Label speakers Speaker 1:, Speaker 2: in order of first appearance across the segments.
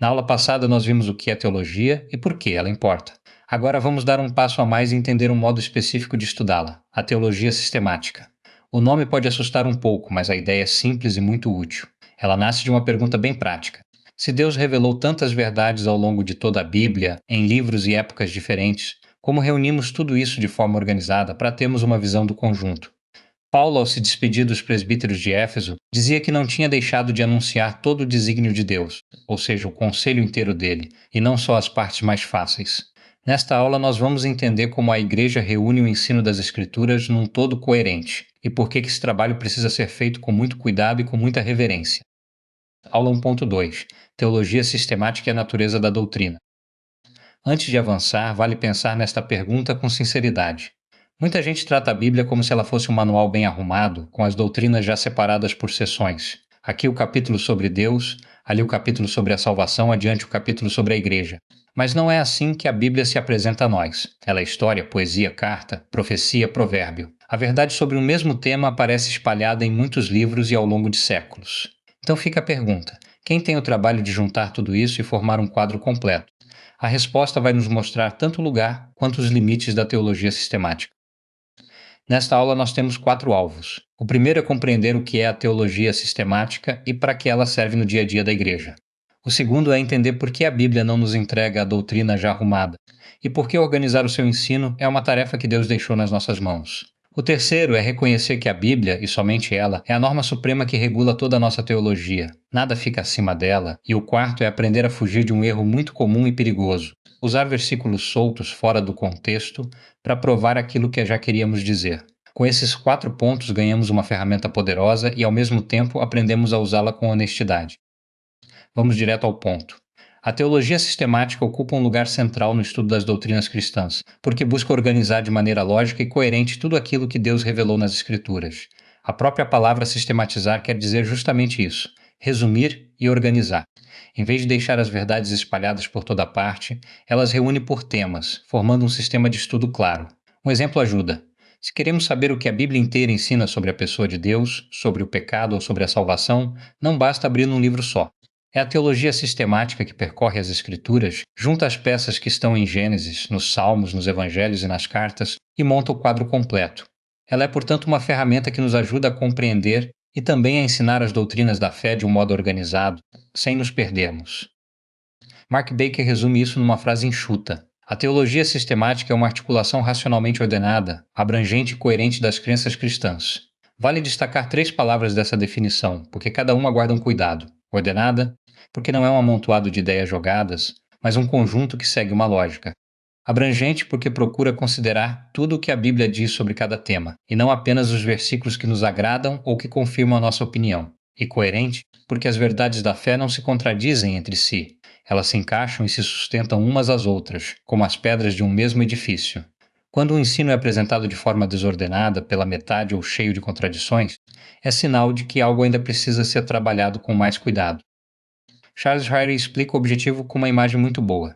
Speaker 1: Na aula passada nós vimos o que é teologia e por que ela importa. Agora vamos dar um passo a mais e entender um modo específico de estudá-la, a teologia sistemática. O nome pode assustar um pouco, mas a ideia é simples e muito útil. Ela nasce de uma pergunta bem prática. Se Deus revelou tantas verdades ao longo de toda a Bíblia, em livros e épocas diferentes, como reunimos tudo isso de forma organizada para termos uma visão do conjunto? Paulo, ao se despedir dos presbíteros de Éfeso, dizia que não tinha deixado de anunciar todo o desígnio de Deus, ou seja, o conselho inteiro dele, e não só as partes mais fáceis. Nesta aula, nós vamos entender como a Igreja reúne o ensino das Escrituras num todo coerente, e por que esse trabalho precisa ser feito com muito cuidado e com muita reverência. Aula 1.2 Teologia sistemática e a natureza da doutrina. Antes de avançar, vale pensar nesta pergunta com sinceridade. Muita gente trata a Bíblia como se ela fosse um manual bem arrumado, com as doutrinas já separadas por seções. Aqui o capítulo sobre Deus, ali o capítulo sobre a salvação, adiante o capítulo sobre a Igreja. Mas não é assim que a Bíblia se apresenta a nós. Ela é história, poesia, carta, profecia, provérbio. A verdade sobre o mesmo tema aparece espalhada em muitos livros e ao longo de séculos. Então fica a pergunta: quem tem o trabalho de juntar tudo isso e formar um quadro completo? A resposta vai nos mostrar tanto o lugar quanto os limites da teologia sistemática. Nesta aula nós temos 4 alvos. O primeiro é compreender o que é a teologia sistemática e para que ela serve no dia a dia da Igreja. O segundo é entender por que a Bíblia não nos entrega a doutrina já arrumada e por que organizar o seu ensino é uma tarefa que Deus deixou nas nossas mãos. O terceiro é reconhecer que a Bíblia, e somente ela, é a norma suprema que regula toda a nossa teologia. Nada fica acima dela. E o quarto é aprender a fugir de um erro muito comum e perigoso: usar versículos soltos fora do contexto para provar aquilo que já queríamos dizer. Com esses 4 pontos, ganhamos uma ferramenta poderosa e, ao mesmo tempo, aprendemos a usá-la com honestidade. Vamos direto ao ponto. A teologia sistemática ocupa um lugar central no estudo das doutrinas cristãs, porque busca organizar de maneira lógica e coerente tudo aquilo que Deus revelou nas Escrituras. A própria palavra sistematizar quer dizer justamente isso: resumir e organizar. Em vez de deixar as verdades espalhadas por toda parte, elas reúne por temas, formando um sistema de estudo claro. Um exemplo ajuda. Se queremos saber o que a Bíblia inteira ensina sobre a pessoa de Deus, sobre o pecado ou sobre a salvação, não basta abrir num livro só. É a teologia sistemática que percorre as Escrituras, junta as peças que estão em Gênesis, nos Salmos, nos Evangelhos e nas cartas e monta o quadro completo. Ela é, portanto, uma ferramenta que nos ajuda a compreender e também a ensinar as doutrinas da fé de um modo organizado, sem nos perdermos. Mark Baker resume isso numa frase enxuta: a teologia sistemática é uma articulação racionalmente ordenada, abrangente e coerente das crenças cristãs. Vale destacar 3 palavras dessa definição, porque cada uma guarda um cuidado. Ordenada, porque não é um amontoado de ideias jogadas, mas um conjunto que segue uma lógica. Abrangente, porque procura considerar tudo o que a Bíblia diz sobre cada tema, e não apenas os versículos que nos agradam ou que confirmam a nossa opinião. E coerente, porque as verdades da fé não se contradizem entre si. Elas se encaixam e se sustentam umas às outras, como as pedras de um mesmo edifício. Quando o ensino é apresentado de forma desordenada, pela metade ou cheio de contradições, é sinal de que algo ainda precisa ser trabalhado com mais cuidado. Charles Ryrie explica o objetivo com uma imagem muito boa.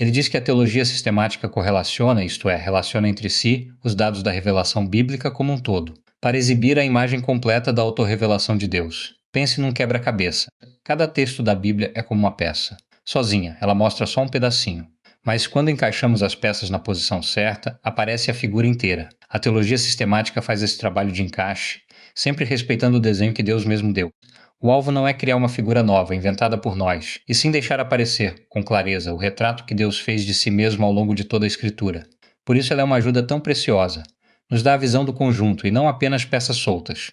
Speaker 1: Ele diz que a teologia sistemática correlaciona, isto é, relaciona entre si, os dados da revelação bíblica como um todo, para exibir a imagem completa da autorrevelação de Deus. Pense num quebra-cabeça. Cada texto da Bíblia é como uma peça. Sozinha, ela mostra só um pedacinho. Mas quando encaixamos as peças na posição certa, aparece a figura inteira. A teologia sistemática faz esse trabalho de encaixe, sempre respeitando o desenho que Deus mesmo deu. O alvo não é criar uma figura nova, inventada por nós, e sim deixar aparecer, com clareza, o retrato que Deus fez de si mesmo ao longo de toda a Escritura. Por isso ela é uma ajuda tão preciosa. Nos dá a visão do conjunto e não apenas peças soltas.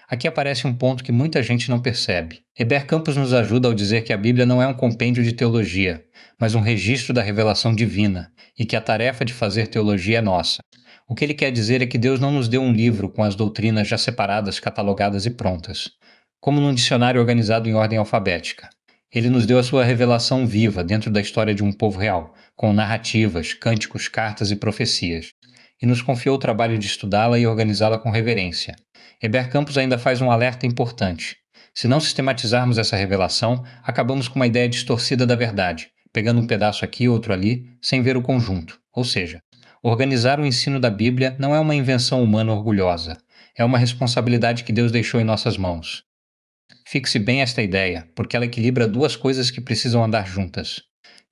Speaker 1: Aqui aparece um ponto que muita gente não percebe. Heber Campos nos ajuda ao dizer que a Bíblia não é um compêndio de teologia, mas um registro da revelação divina, e que a tarefa de fazer teologia é nossa. O que ele quer dizer é que Deus não nos deu um livro com as doutrinas já separadas, catalogadas e prontas, como num dicionário organizado em ordem alfabética. Ele nos deu a sua revelação viva dentro da história de um povo real, com narrativas, cânticos, cartas e profecias, e nos confiou o trabalho de estudá-la e organizá-la com reverência. Heber Campos ainda faz um alerta importante. Se não sistematizarmos essa revelação, acabamos com uma ideia distorcida da verdade, pegando um pedaço aqui e outro ali, sem ver o conjunto. Ou seja, organizar o ensino da Bíblia não é uma invenção humana orgulhosa, é uma responsabilidade que Deus deixou em nossas mãos. Fixe bem esta ideia, porque ela equilibra duas coisas que precisam andar juntas.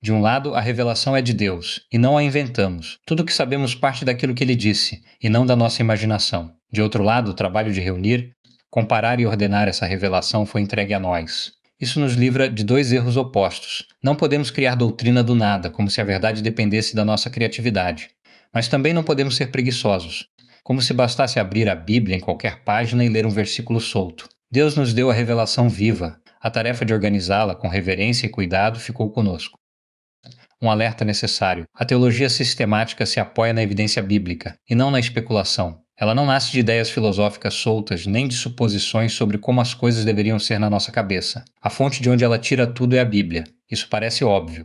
Speaker 1: De um lado, a revelação é de Deus, e não a inventamos. Tudo o que sabemos parte daquilo que ele disse, e não da nossa imaginação. De outro lado, o trabalho de reunir, comparar e ordenar essa revelação foi entregue a nós. Isso nos livra de dois erros opostos. Não podemos criar doutrina do nada, como se a verdade dependesse da nossa criatividade. Mas também não podemos ser preguiçosos, como se bastasse abrir a Bíblia em qualquer página e ler um versículo solto. Deus nos deu a revelação viva. A tarefa de organizá-la com reverência e cuidado ficou conosco. Um alerta necessário. A teologia sistemática se apoia na evidência bíblica, e não na especulação. Ela não nasce de ideias filosóficas soltas, nem de suposições sobre como as coisas deveriam ser na nossa cabeça. A fonte de onde ela tira tudo é a Bíblia. Isso parece óbvio.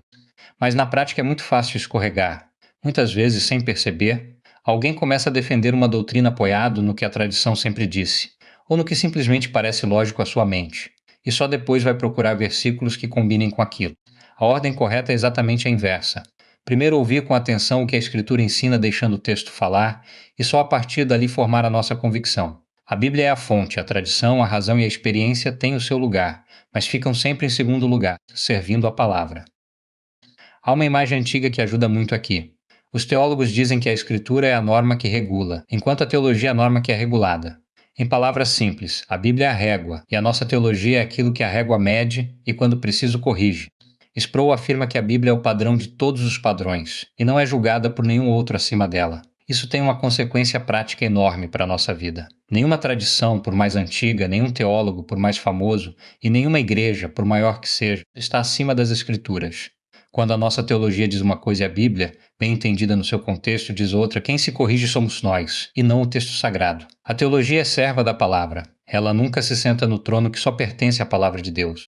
Speaker 1: Mas na prática é muito fácil escorregar. Muitas vezes, sem perceber, alguém começa a defender uma doutrina apoiado no que a tradição sempre disse, ou no que simplesmente parece lógico à sua mente, e só depois vai procurar versículos que combinem com aquilo. A ordem correta é exatamente a inversa. Primeiro ouvir com atenção o que a Escritura ensina deixando o texto falar, e só a partir dali formar a nossa convicção. A Bíblia é a fonte, a tradição, a razão e a experiência têm o seu lugar, mas ficam sempre em segundo lugar, servindo a palavra. Há uma imagem antiga que ajuda muito aqui. Os teólogos dizem que a Escritura é a norma que regula, enquanto a teologia é a norma que é regulada. Em palavras simples, a Bíblia é a régua, e a nossa teologia é aquilo que a régua mede e, quando preciso, corrige. Sproul afirma que a Bíblia é o padrão de todos os padrões, e não é julgada por nenhum outro acima dela. Isso tem uma consequência prática enorme para a nossa vida. Nenhuma tradição, por mais antiga, nenhum teólogo, por mais famoso, e nenhuma igreja, por maior que seja, está acima das Escrituras. Quando a nossa teologia diz uma coisa e a Bíblia, bem entendida no seu contexto, diz outra, quem se corrige somos nós, e não o texto sagrado. A teologia é serva da palavra. Ela nunca se senta no trono que só pertence à palavra de Deus.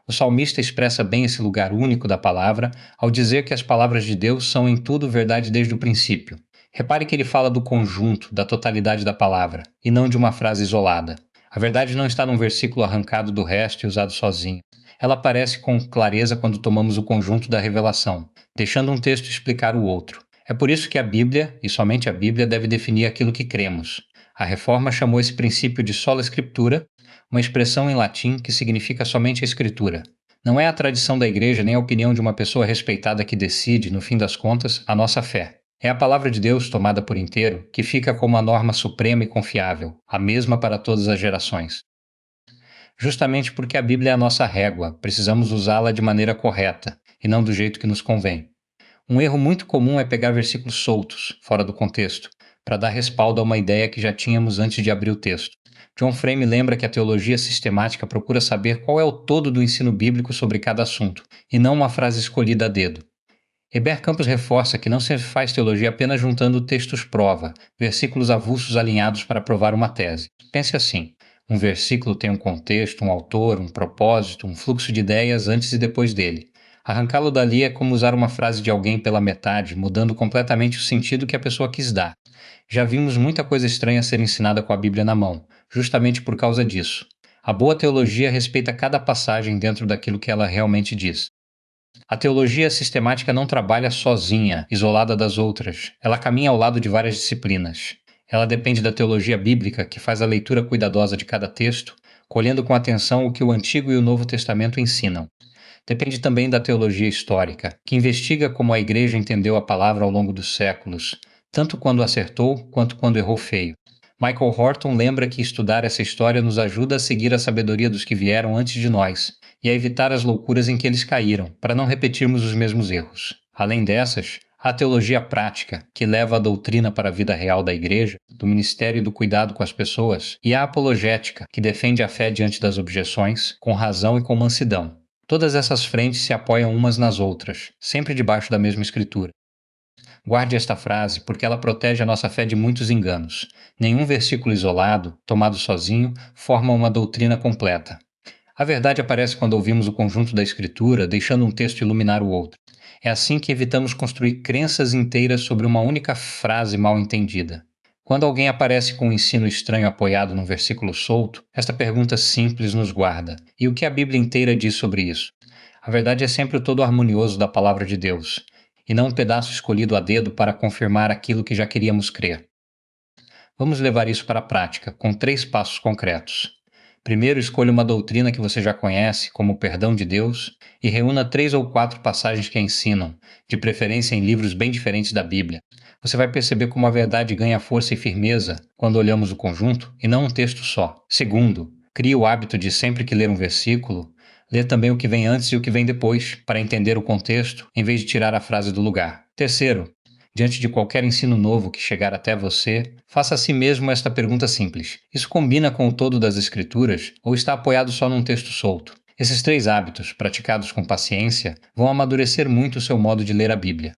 Speaker 1: O salmista expressa bem esse lugar único da palavra ao dizer que as palavras de Deus são em tudo verdade desde o princípio. Repare que ele fala do conjunto, da totalidade da palavra, e não de uma frase isolada. A verdade não está num versículo arrancado do resto e usado sozinho. Ela aparece com clareza quando tomamos o conjunto da revelação, deixando um texto explicar o outro. É por isso que a Bíblia, e somente a Bíblia, deve definir aquilo que cremos. A Reforma chamou esse princípio de sola scriptura, uma expressão em latim que significa somente a Escritura. Não é a tradição da Igreja nem a opinião de uma pessoa respeitada que decide, no fim das contas, a nossa fé. É a palavra de Deus tomada por inteiro que fica como a norma suprema e confiável, a mesma para todas as gerações. Justamente porque a Bíblia é a nossa régua, precisamos usá-la de maneira correta, e não do jeito que nos convém. Um erro muito comum é pegar versículos soltos, fora do contexto, para dar respaldo a uma ideia que já tínhamos antes de abrir o texto. John Frame lembra que a teologia sistemática procura saber qual é o todo do ensino bíblico sobre cada assunto, e não uma frase escolhida a dedo. Heber Campos reforça que não se faz teologia apenas juntando textos prova, versículos avulsos alinhados para provar uma tese. Pense assim: um versículo tem um contexto, um autor, um propósito, um fluxo de ideias antes e depois dele. Arrancá-lo dali é como usar uma frase de alguém pela metade, mudando completamente o sentido que a pessoa quis dar. Já vimos muita coisa estranha ser ensinada com a Bíblia na mão, justamente por causa disso. A boa teologia respeita cada passagem dentro daquilo que ela realmente diz. A teologia sistemática não trabalha sozinha, isolada das outras. Ela caminha ao lado de várias disciplinas. Ela depende da teologia bíblica, que faz a leitura cuidadosa de cada texto, colhendo com atenção o que o Antigo e o Novo Testamento ensinam. Depende também da teologia histórica, que investiga como a Igreja entendeu a palavra ao longo dos séculos, tanto quando acertou quanto quando errou feio. Michael Horton lembra que estudar essa história nos ajuda a seguir a sabedoria dos que vieram antes de nós e a evitar as loucuras em que eles caíram, para não repetirmos os mesmos erros. Além dessas, há a teologia prática, que leva a doutrina para a vida real da Igreja, do ministério e do cuidado com as pessoas, e a apologética, que defende a fé diante das objeções, com razão e com mansidão. Todas essas frentes se apoiam umas nas outras, sempre debaixo da mesma Escritura. Guarde esta frase, porque ela protege a nossa fé de muitos enganos. Nenhum versículo isolado, tomado sozinho, forma uma doutrina completa. A verdade aparece quando ouvimos o conjunto da Escritura, deixando um texto iluminar o outro. É assim que evitamos construir crenças inteiras sobre uma única frase mal entendida. Quando alguém aparece com um ensino estranho apoiado num versículo solto, esta pergunta simples nos guarda: e o que a Bíblia inteira diz sobre isso? A verdade é sempre o todo harmonioso da palavra de Deus, e não um pedaço escolhido a dedo para confirmar aquilo que já queríamos crer. Vamos levar isso para a prática, com 3 passos concretos. Primeiro, escolha uma doutrina que você já conhece, como o perdão de Deus, e reúna 3 ou 4 passagens que a ensinam, de preferência em livros bem diferentes da Bíblia. Você vai perceber como a verdade ganha força e firmeza quando olhamos o conjunto e não um texto só. Segundo, crie o hábito de sempre que ler um versículo, ler também o que vem antes e o que vem depois, para entender o contexto, em vez de tirar a frase do lugar. Terceiro, diante de qualquer ensino novo que chegar até você, faça a si mesmo esta pergunta simples: isso combina com o todo das Escrituras ou está apoiado só num texto solto? Esses 3 hábitos, praticados com paciência, vão amadurecer muito o seu modo de ler a Bíblia.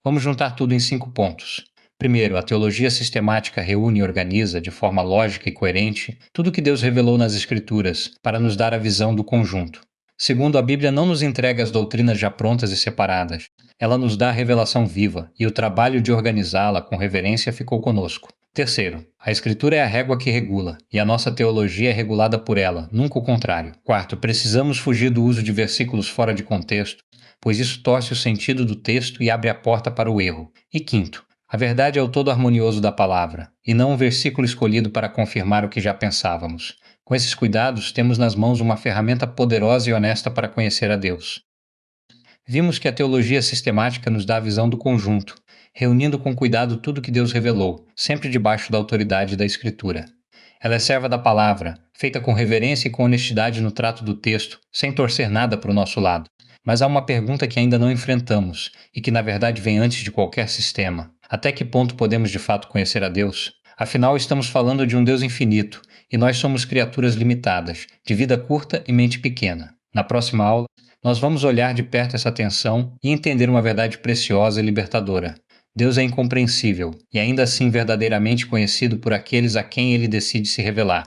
Speaker 1: Vamos juntar tudo em 5 pontos. Primeiro, a teologia sistemática reúne e organiza, de forma lógica e coerente, tudo o que Deus revelou nas Escrituras, para nos dar a visão do conjunto. Segundo, a Bíblia não nos entrega as doutrinas já prontas e separadas. Ela nos dá a revelação viva, e o trabalho de organizá-la com reverência ficou conosco. Terceiro, a Escritura é a régua que regula, e a nossa teologia é regulada por ela, nunca o contrário. Quarto, precisamos fugir do uso de versículos fora de contexto, pois isso torce o sentido do texto e abre a porta para o erro. E quinto, a verdade é o todo harmonioso da palavra, e não um versículo escolhido para confirmar o que já pensávamos. Com esses cuidados, temos nas mãos uma ferramenta poderosa e honesta para conhecer a Deus. Vimos que a teologia sistemática nos dá a visão do conjunto, reunindo com cuidado tudo que Deus revelou, sempre debaixo da autoridade da Escritura. Ela é serva da palavra, feita com reverência e com honestidade no trato do texto, sem torcer nada para o nosso lado. Mas há uma pergunta que ainda não enfrentamos, e que na verdade vem antes de qualquer sistema. Até que ponto podemos de fato conhecer a Deus? Afinal, estamos falando de um Deus infinito, e nós somos criaturas limitadas, de vida curta e mente pequena. Na próxima aula, nós vamos olhar de perto essa tensão e entender uma verdade preciosa e libertadora. Deus é incompreensível, e ainda assim verdadeiramente conhecido por aqueles a quem ele decide se revelar.